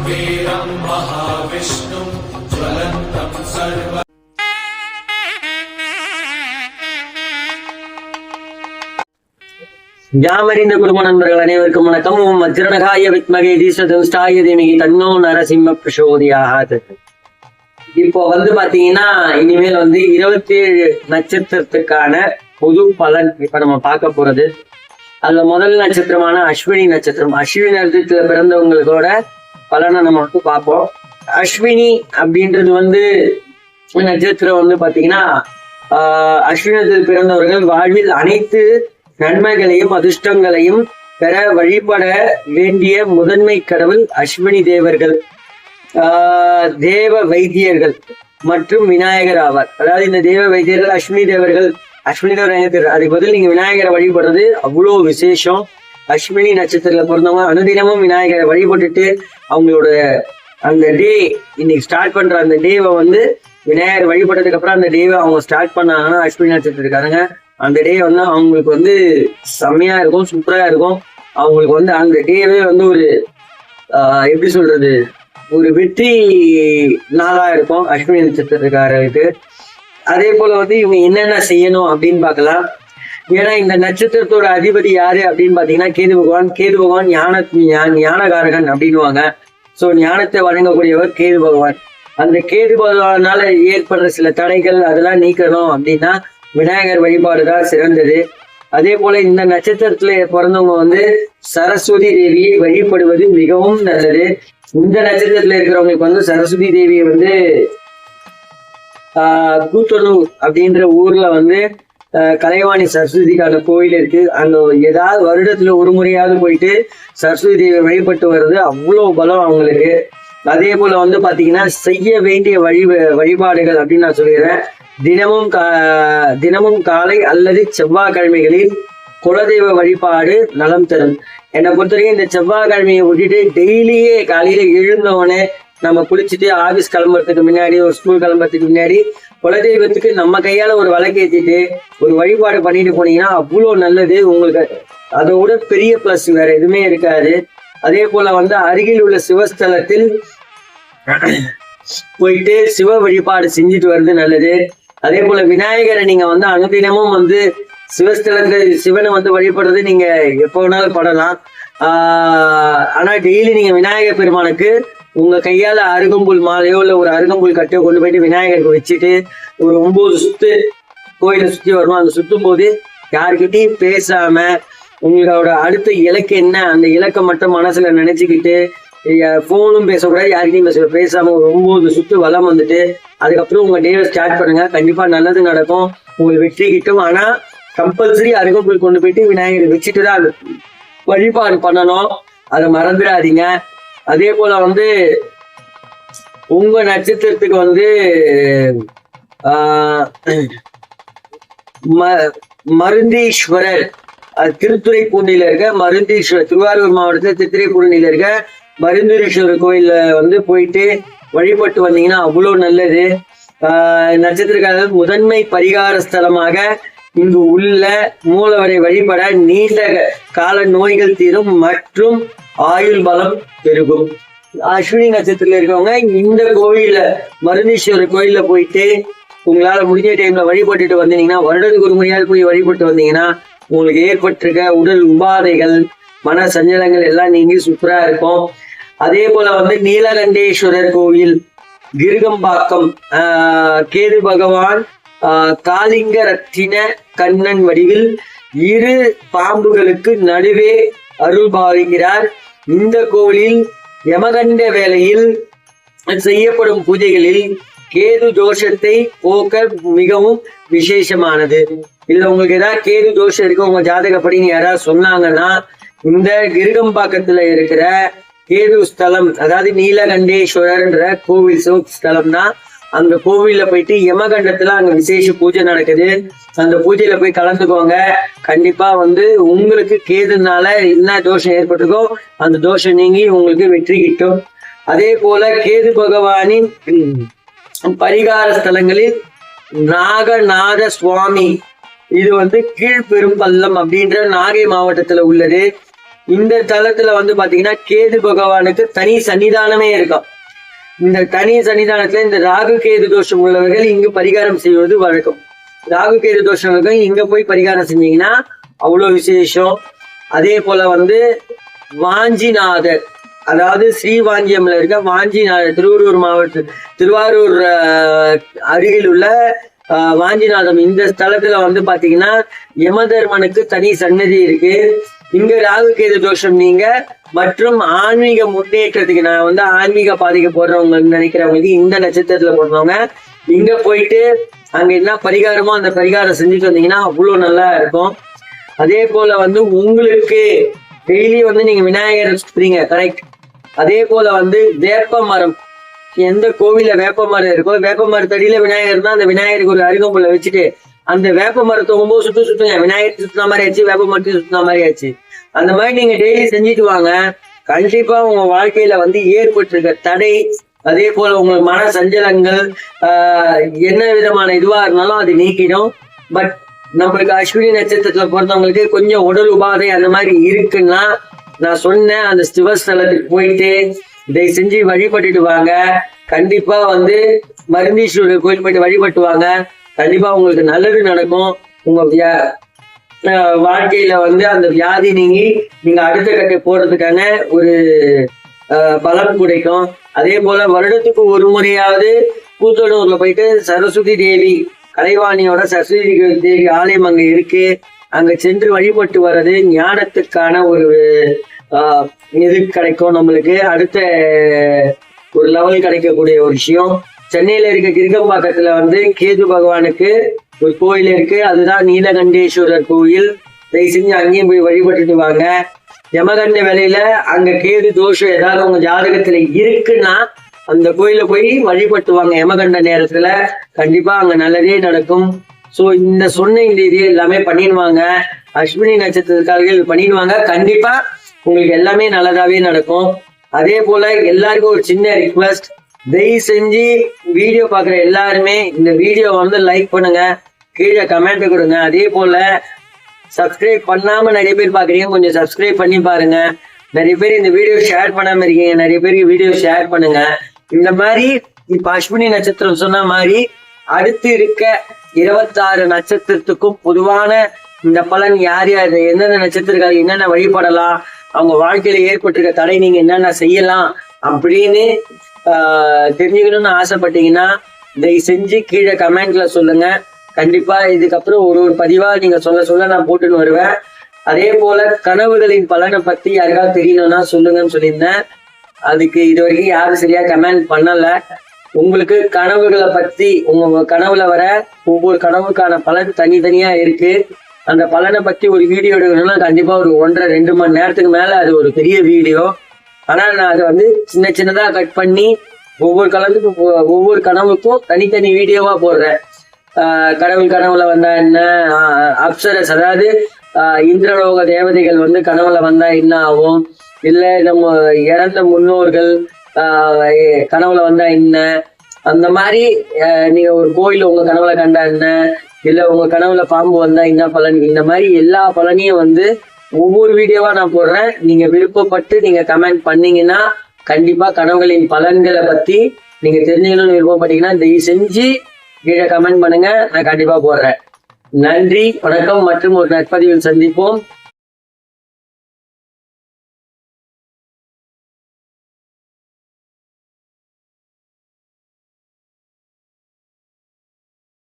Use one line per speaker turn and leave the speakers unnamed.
वीरं महाविष्णुं ज्वलन्तं सर्व
யாமறிந்த குடும்ப நண்பர்கள் அனைவருக்கும் வணக்கம். வஜ்ரநகாய வித்மகே தீசதனுஷ்டாய தீமகி தன்னோ நரசிம்ம பிரசோதியாகாது. இப்போ பாத்தீங்கன்னா இனிமேல் 27 நட்சத்திரத்துக்கான பொது பலன் இப்ப நம்ம பார்க்க போறது. அதுல முதல் நட்சத்திரமான அஸ்வினி நட்சத்திரம். அஸ்வினி நட்சத்திரத்துல பிறந்தவங்களோட பலனை நம்ம பார்ப்போம். அஸ்வினி அப்படின்றது நட்சத்திரம் பாத்தீங்கன்னா அஸ்வினி நட்சத்திரத்தில் பிறந்தவர்கள் வாழ்வில் அனைத்து நன்மைகளையும் அதிர்ஷ்டங்களையும் பெற வழிபட வேண்டிய முதன்மை கடவுள் அஸ்வினி தேவர்கள், தேவ வைத்தியர்கள் மற்றும் விநாயகர் ஆவார். அதாவது இந்த தேவ வைத்தியர்கள் அஸ்வினி தேவர்கள் அதுக்கு பதில் நீங்க விநாயகரை வழிபடுறது அவ்வளோ விசேஷம். அஸ்வினி நட்சத்திரத்துல பிறந்தவங்க அனுதினமும் விநாயகரை வழிபட்டுட்டு அவங்களோட அந்த டே இன்னைக்கு ஸ்டார்ட் பண்ற அந்த டேவை விநாயகர் வழிபட்டதுக்கு அப்புறம் அந்த டேவை அவங்க ஸ்டார்ட் பண்ணாங்கன்னா அஸ்வினி நட்சத்திரத்துக்காரங்க அந்த டே அவங்களுக்கு செம்மையா இருக்கும், சூப்பரா இருக்கும். அவங்களுக்கு அந்த டேவே ஒரு எப்படி சொல்றது, ஒரு வெற்றி நாளா இருக்கும் அஸ்வினி நட்சத்திரக்காரருக்கு. அதே போல இவங்க என்னென்ன செய்யணும் அப்படின்னு பார்க்கலாம். ஏன்னா இந்த நட்சத்திரத்தோட அதிபதி யாரு அப்படின்னு பாத்தீங்கன்னா கேது பகவான். கேது பகவான் ஞானகாரகன் அப்படின்னுவாங்க. சோ ஞானத்தை வழங்கக்கூடியவர் கேது பகவான். அந்த கேது பகவானால ஏற்படுற சில தடைகள் அதெல்லாம் நீக்கணும் அப்படின்னா விநாயகர் வழிபாடுதான் சிறந்தது. அதே போல இந்த நட்சத்திரத்துல பிறந்தவங்க சரஸ்வதி தேவியை வழிபடுவது மிகவும் நல்லது. இந்த நட்சத்திரத்துல இருக்கிறவங்களுக்கு சரஸ்வதி தேவியை கூத்தனூர் அப்படின்ற ஊர்ல கலைவாணி சரஸ்வதிக்கான கோயில் இருக்கு. அந்த ஏதாவது வருடத்துல ஒரு முறையாவது போயிட்டு சரஸ்வதி தேவியை வழிபட்டு வர்றது அவ்வளவு பலம் அவங்களுக்கு. அதே போல பாத்தீங்கன்னா செய்ய வேண்டிய வழிபாடுகள் அப்படின்னு நான் சொல்லிடுறேன். தினமும் காலை அல்லது செவ்வாய்க்கிழமைகளில் குலதெய்வ வழிபாடு நலம் தரும். என்னை பொறுத்தவரைக்கும் இந்த செவ்வாய்க்கிழமையை விட்டுட்டு டெய்லியே காலையில எழுந்தவனே நம்ம குளிச்சுட்டு ஆபீஸ் கிளம்புறதுக்கு முன்னாடி ஒரு ஸ்கூல் கிளம்புறதுக்கு முன்னாடி குலதெய்வத்துக்கு நம்ம கையால ஒரு விளக்கேற்றிட்டு ஒரு வழிபாடு பண்ணிட்டு போனீங்கன்னா அவ்வளோ நல்லது. உங்களுக்கு அதோட பெரிய பிளஸ் வேற எதுவுமே இருக்காது. அதே போல அருகில் உள்ள சிவஸ்தலத்தில் போயிட்டு சிவ வழிபாடு செஞ்சுட்டு வர்றது நல்லது. அதே போல விநாயகரை நீங்க அனுதினமும் சிவஸ்தலத்துல சிவனை வழிபடுறது நீங்க எப்போ வேணாலும் படலாம். ஆனா டெய்லி நீங்க விநாயகர் பெருமானுக்கு உங்க கையால அருகம்புல் மாலையோ இல்ல ஒரு அருகம்புல் கட்டையோ கொண்டு போயிட்டு விநாயகருக்கு வச்சுட்டு ஒரு 9 சுத்து கோயிலை சுத்தி வரணும். அந்த சுத்தும் போது யாருக்கிட்டையும் பேசாம உங்களோட அடுத்த இலக்கு என்ன அந்த இலக்கை மட்டும் மனசுல நினைச்சுக்கிட்டு போனும் பேசக்கூடாது, யாருக்கிட்டையும் பேசாம ஒரு 9 சுத்து வளம் அதுக்கப்புறம் உங்க டேவை ஸ்டார்ட் பண்ணுங்க. கண்டிப்பா நல்லது நடக்கும், உங்களுக்கு வெற்றி கிட்டும். ஆனா கம்பல்சரி அருகம்புல் கொண்டு போயிட்டு விநாயகரை வச்சுட்டு தான் வழிபாடு பண்ணணும், அதை மறந்துடாதீங்க. அதே போல உங்க நட்சத்திரத்துக்கு மருந்தீஸ்வரர் திருத்துறைப்பூண்டியில இருக்க மருந்தீஸ்வரர், திருவாரூர் மாவட்டத்துல திருத்துறைப்பூண்டியில இருக்க மருந்தீஸ்வரர் கோயில்ல போயிட்டு வழிபட்டு வந்தீங்கன்னா அவ்வளவு நல்லது. நட்சத்திரக்காரர்கள் முதன்மை பரிகார ஸ்தலமாக இங்கு உள்ள மூலவரை வழிபட நீண்ட கால நோய்கள் தீரும் மற்றும் ஆயுள் பலம் பெருகும். அஸ்வினி நட்சத்திரத்துல இருக்கவங்க இந்த கோயில்ல மருந்தீஸ்வரர் கோயில்ல போயிட்டு உங்களால முடிஞ்ச டைம்ல வழிபட்டுட்டு வந்தீங்கன்னா, வருடத்துக்கு ஒரு முறையாவது போய் வழிபட்டு வந்தீங்கன்னா உங்களுக்கு ஏற்பட்டிருக்க உடல் உபாதைகள் மன சஞ்சலங்கள் எல்லாம் நீங்கி சூப்பரா இருக்கும். அதே போல நீலகண்டேஸ்வரர் கோயில் கிருகம்பாக்கம், கேது பகவான் காளிங்க ரத்தின கண்ணன் வடிவில் 2 பாம்புகளுக்கு நடுவே அருள் பாவிக்கிறார். இந்த கோவிலில் யமகண்ட வேளையில் செய்யப்படும் பூஜைகளில் கேது தோஷத்தை போக்க மிகவும் விசேஷமானது. இதுல உங்களுக்கு ஏதாவது கேது தோஷம் இருக்கு உங்க ஜாதகப்படின்னு யாராவது சொன்னாங்கன்னா இந்த கிருகம்பாக்கத்துல இருக்கிற கேது ஸ்தலம், அதாவது நீலகண்டேஸ்வரர்ன்ற கோவில் ஸ்தலம் தான். அந்த கோவில்ல போயிட்டு யமகண்டத்துல அங்க விசேஷ பூஜை நடக்குது. அந்த பூஜையில போய் கலந்துக்கோங்க. கண்டிப்பா உங்களுக்கு கேதுனால என்ன தோஷம் ஏற்பட்டிருக்கோ அந்த தோஷம் நீங்கி உங்களுக்கு வெற்றி கிட்டும். அதே போல கேது பகவானின் பரிகார ஸ்தலங்களில் நாகநாத சுவாமி, இது கீழ்பெரும்பள்ளம் அப்படின்ற நாகை மாவட்டத்துல உள்ளது. இந்த தலத்துல வந்து பாத்தீங்கன்னா கேது பகவானுக்கு தனி சன்னிதானமே இருக்கும். இந்த தனி சன்னிதானத்துல இந்த ராகு கேது தோஷம் உள்ளவர்கள் இங்கு பரிகாரம் செய்வது வழக்கம். ராகு கேது தோஷம் இங்க போய் பரிகாரம் செஞ்சீங்கன்னா அவ்வளவு விசேஷம். அதே போல வந்து வாஞ்சிநாதர், அதாவது ஸ்ரீவாஞ்சியம்ல இருக்க வாஞ்சிநாதர், திருவாரூர் அருகில் உள்ள வாஞ்சிநாதம், இந்த ஸ்தலத்துல வந்து பாத்தீங்கன்னா யமதர்மனுக்கு தனி சன்னதி இருக்கு. இங்க ராகு கேது தோஷம் நீங்க மற்றும் ஆன்மீக முன்னேற்றத்துக்கு, நான் வந்து ஆன்மீக பாதைக்கு போடுறவங்க நினைக்கிறவங்களுக்கு, இந்த நட்சத்திரத்துல போடுறவங்க இங்க போயிட்டு அங்க என்ன பரிகாரமோ அந்த பரிகாரம் செஞ்சுட்டு வந்தீங்கன்னா அவ்வளவு நல்லா இருக்கும். அதே போல வந்து உங்களுக்கு டெய்லி வந்து நீங்க விநாயகர் சுத்துறீங்க, கரெக்ட். அதே போல வந்து வேப்ப மரம், எந்த கோவில வேப்ப மரம் இருக்கோ வேப்ப மரத்தடியில விநாயகர் தான், அந்த விநாயகருக்கு ஒரு அருகம்புல்ல வச்சுட்டு அந்த வேப்ப மரத்தை 9 சுத்துங்க. விநாயகர் சுத்தின மாதிரி ஆச்சு, வேப்ப மரத்தையும் சுத்தின மாதிரி ஆச்சு. அந்த மாதிரி நீங்க டெய்லி செஞ்சுட்டு வாங்க. கண்டிப்பா உங்க வாழ்க்கையில வந்து ஏற்பட்டிருக்க தடை, அதே போல உங்களுக்கு மன சஞ்சலங்கள், என்ன விதமான இதுவா இருந்தாலும் அது நீக்கிடும். பட் நம்மளுக்கு அஸ்வினி நட்சத்திரத்துல பிறந்தவங்களுக்கு கொஞ்சம் உடல் உபாதை அந்த மாதிரி இருக்குன்னா, நான் சொன்னேன் அந்த சிவஸ்தலத்துக்கு போயிட்டு இதை செஞ்சு வழிபட்டுட்டு வாங்க. கண்டிப்பா வந்து மருந்தீஸ்வரர் கோயில் போயிட்டு வழிபட்டுவாங்க. கண்டிப்பா உங்களுக்கு நல்லது நடக்கும். உங்க வாழ்க்கையில வந்து அந்த வியாதி நீங்கி நீங்க அடுத்த கட்டை போறதுக்கான ஒரு பலன் கிடைக்கும். அதே போல வருடத்துக்கு ஒரு முறையாவது கூத்தனூர்ல போயிட்டு சரஸ்வதி தேவி, கலைவாணியோட சரஸ்வதி தேவி ஆலயம் அங்க இருக்கு. அங்க சென்று வழிபட்டு வர்றது ஞானத்துக்கான ஒரு இது கிடைக்கும். நம்மளுக்கு அடுத்த ஒரு லெவல் கிடைக்கக்கூடிய ஒரு விஷயம். சென்னையில இருக்க கிருகம்பாக்கத்துல வந்து கேது பகவானுக்கு ஒரு கோயில் இருக்கு, அதுதான் நீலகண்டேஸ்வரர் கோயில். தயவு செஞ்சு அங்கேயும் போய் வழிபட்டுட்டு வாங்க. யமகண்ட வேலையில அங்க கேது தோஷம் ஏதாவது உங்க ஜாதகத்துல இருக்குன்னா அந்த கோயில போய் வழிபட்டுவாங்க. யமகண்ட நேரத்துல கண்டிப்பா அங்க நல்லதே நடக்கும். சோ இந்த சொன்ன இந்த இது எல்லாமே பண்ணிடுவாங்க. அஸ்வினி நட்சத்திரக்காரர்கள் பண்ணிடுவாங்க. கண்டிப்பா உங்களுக்கு எல்லாமே நல்லதாவே நடக்கும். அதே போல எல்லாருக்கும் ஒரு சின்ன ரிக்வெஸ்ட், தயவு செஞ்சு வீடியோ பாக்குற எல்லாருமே இந்த வீடியோ வந்து லைக் பண்ணுங்க, கீழே கமெண்ட் கொடுங்க. அதே போல சப்ஸ்கிரைப் பண்ணாம நிறைய பேர் பாக்குறீங்க, கொஞ்சம் சப்ஸ்கிரைப் பண்ணி பாருங்க. நிறைய பேர் இந்த வீடியோ ஷேர் பண்ணாம இருக்கீங்க, நிறைய பேருக்கு வீடியோ ஷேர் பண்ணுங்க. இந்த மாதிரி இப்ப அஸ்வினி நட்சத்திரம் சொன்ன மாதிரி அடுத்து இருக்க 26 நட்சத்திரத்துக்கும் பொதுவான இந்த பலன், யார் யார் எந்தெந்த நட்சத்திரக்காக என்னென்ன வழிபடலாம், அவங்க வாழ்க்கையில ஏற்பட்டிருக்க தடை நீங்க என்னென்ன செய்யலாம் அப்படின்னு தெரிஞ்சுக்கணும்னு ஆசைப்பட்டீங்கன்னா இதை செஞ்சு கீழே கமெண்ட்ல சொல்லுங்க. கண்டிப்பா இதுக்கப்புறம் ஒரு பதிவா நீங்க சொல்ல நான் போட்டுன்னு வருவேன். அதே போல கனவுகளின் பலனை பத்தி யாருக்காவது தெரியணும்னா சொல்லுங்கன்னு சொல்லியிருந்தேன். அதுக்கு இது வரைக்கும் யாரும் சரியா கமெண்ட் பண்ணல. உங்களுக்கு கனவுகளை பத்தி, உங்க கனவுல வர ஒவ்வொரு கனவுக்கான பலன் தனித்தனியா இருக்கு. அந்த பலனை பத்தி ஒரு வீடியோ எடுக்கணும்னா கண்டிப்பா ஒரு 1.5-2 மணி நேரத்துக்கு மேல அது ஒரு பெரிய வீடியோ. ஆனா நான் அதை வந்து சின்னதா கட் பண்ணி ஒவ்வொரு கனவுக்கும் தனித்தனி வீடியோவா போடுறேன். கனவுல வந்தா என்ன, அப்சரஸ் அதாவது இந்திரலோக தேவதைகள் வந்து கனவுல வந்தா என்ன ஆகும், இல்ல நம்ம இறந்த முன்னோர்கள் கனவுல வந்தா என்ன, அந்த மாதிரி நீங்க ஒரு கோயில் உங்க கனவுல கண்டா என்ன, இல்ல உங்க கனவுல பாம்பு வந்தா என்ன பலன், இந்த மாதிரி எல்லா பலனையும் வந்து ஒவ்வொரு வீடியோவா நான் போடுறேன். நீங்க விருப்பப்பட்டு நீங்க கமெண்ட் பண்ணீங்கன்னா கண்டிப்பா கனவுகளின் பலன்களை பத்தி நீங்க தெரிஞ்சுக்கணும்னு விருப்பப்பட்டீங்கன்னா தயவு செஞ்சு கீழே கமெண்ட் பண்ணுங்க, நான் கண்டிப்பா போடுறேன். நன்றி, வணக்கம் மற்றும் ஒரு நற்பதிவில் சந்திப்போம்.